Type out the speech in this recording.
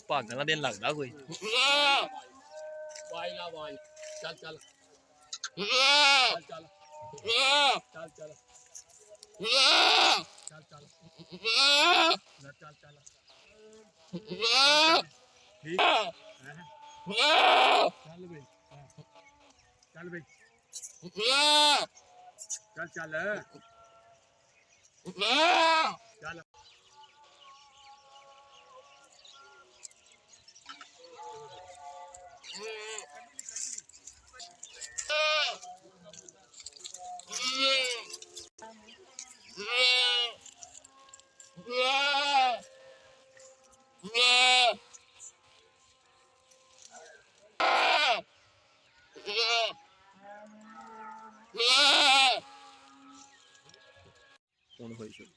ਭਾਗਾਂ ਦਾ ਦਿਨ ਲੱਗਦਾ ਕੋਈ ਵਾਈ ਲਾ ਵਾਈ ਚੱਲ ਚੱਲ ਚੱਲ ਚੱਲ ਚੱਲ ਚੱਲ ਚੱਲ ਚੱਲ ਚੱਲ ਚੱਲ ਠੀਕ ਚੱਲ ਬਈ ਚੱਲ ਬਈ ਚੱਲ ਚੱਲ ਚੱਲ ਹੁਣ ਹੋਈ ਸ਼ੁਰੂ